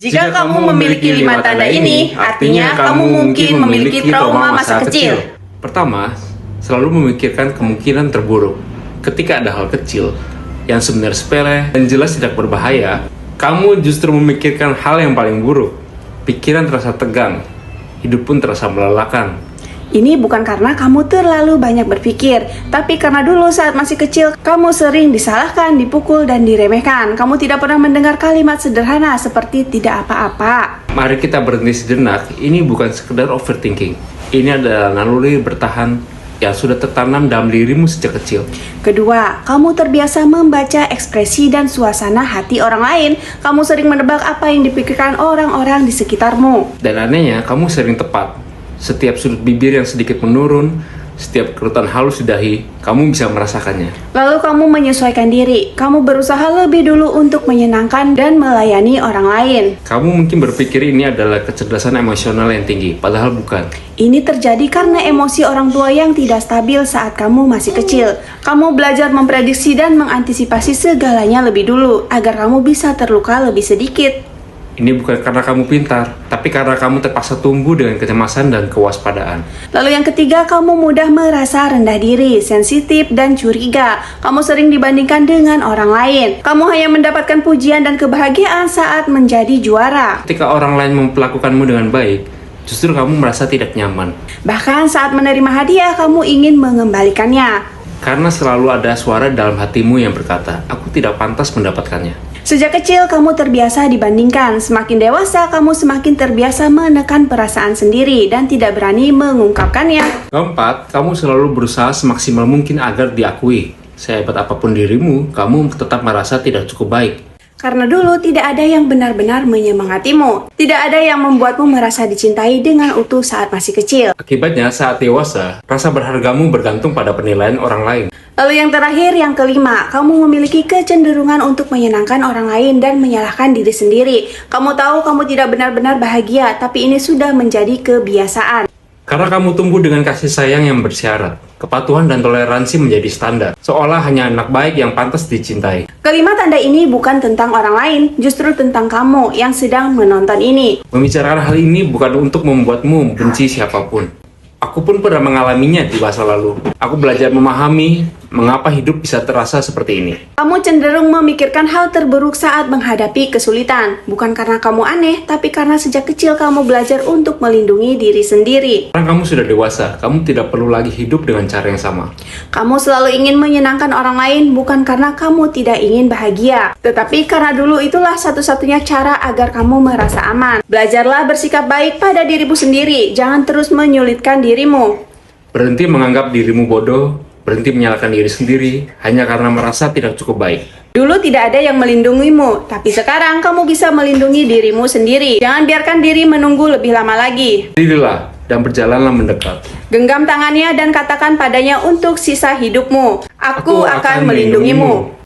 Jika kamu memiliki 5 tanda ini, artinya kamu mungkin memiliki trauma masa kecil. Pertama, selalu memikirkan kemungkinan terburuk. Ketika ada hal kecil yang sebenarnya sepele dan jelas tidak berbahaya, kamu justru memikirkan hal yang paling buruk. Pikiran terasa tegang, hidup pun terasa melelahkan. Ini bukan karena kamu terlalu banyak berpikir, tapi karena dulu saat masih kecil, kamu sering disalahkan, dipukul, dan diremehkan. Kamu tidak pernah mendengar kalimat sederhana seperti tidak apa-apa. Mari kita berhenti sejenak, ini bukan sekedar overthinking. Ini adalah naluri bertahan yang sudah tertanam dalam dirimu sejak kecil. Kedua, kamu terbiasa membaca ekspresi dan suasana hati orang lain. Kamu sering menebak apa yang dipikirkan orang-orang di sekitarmu. Dan anehnya, kamu sering tepat. Setiap sudut bibir yang sedikit menurun, setiap kerutan halus di dahi, kamu bisa merasakannya. Lalu kamu menyesuaikan diri. Kamu berusaha lebih dulu untuk menyenangkan dan melayani orang lain. Kamu mungkin berpikir ini adalah kecerdasan emosional yang tinggi, padahal bukan. Ini terjadi karena emosi orang tua yang tidak stabil saat kamu masih kecil. Kamu belajar memprediksi dan mengantisipasi segalanya lebih dulu, agar kamu bisa terluka lebih sedikit. Ini bukan karena kamu pintar, tapi karena kamu terpaksa tumbuh dengan kecemasan dan kewaspadaan. Lalu yang ketiga, kamu mudah merasa rendah diri, sensitif, dan curiga. Kamu sering dibandingkan dengan orang lain. Kamu hanya mendapatkan pujian dan kebahagiaan saat menjadi juara. Ketika orang lain memperlakukanmu dengan baik, justru kamu merasa tidak nyaman. Bahkan saat menerima hadiah, kamu ingin mengembalikannya. Karena selalu ada suara dalam hatimu yang berkata, aku tidak pantas mendapatkannya. Sejak kecil, kamu terbiasa dibandingkan. Semakin dewasa, kamu semakin terbiasa menekan perasaan sendiri dan tidak berani mengungkapkannya. Keempat, kamu selalu berusaha semaksimal mungkin agar diakui. Sehebat apapun dirimu, kamu tetap merasa tidak cukup baik. Karena dulu tidak ada yang benar-benar menyemangatimu. Tidak ada yang membuatmu merasa dicintai dengan utuh saat masih kecil. Akibatnya, saat dewasa, rasa berhargamu bergantung pada penilaian orang lain. Lalu yang terakhir, yang kelima, kamu memiliki kecenderungan untuk menyenangkan orang lain dan menyalahkan diri sendiri. Kamu tahu kamu tidak benar-benar bahagia, tapi ini sudah menjadi kebiasaan. Karena kamu tumbuh dengan kasih sayang yang bersyarat, kepatuhan dan toleransi menjadi standar, seolah hanya anak baik yang pantas dicintai. Kelima tanda ini bukan tentang orang lain, justru tentang kamu yang sedang menonton ini. Membicarakan hal ini bukan untuk membuatmu benci siapapun. Aku pun pernah mengalaminya di masa lalu. Aku belajar memahami mengapa hidup bisa terasa seperti ini. Kamu cenderung memikirkan hal terburuk saat menghadapi kesulitan. Bukan karena kamu aneh, tapi karena sejak kecil kamu belajar untuk melindungi diri sendiri. Karena kamu sudah dewasa, kamu tidak perlu lagi hidup dengan cara yang sama. Kamu selalu ingin menyenangkan orang lain bukan karena kamu tidak ingin bahagia, tetapi karena dulu itulah satu-satunya cara agar kamu merasa aman. Belajarlah bersikap baik pada dirimu sendiri, jangan terus menyulitkan dirimu. Berhenti menganggap dirimu bodoh, berhenti menyalahkan diri sendiri hanya karena merasa tidak cukup baik. Dulu tidak ada yang melindungimu, tapi sekarang kamu bisa melindungi dirimu sendiri. Jangan biarkan diri menunggu lebih lama lagi. Berdirilah dan berjalanlah mendekat. Genggam tangannya dan katakan padanya untuk sisa hidupmu, aku akan melindungimu.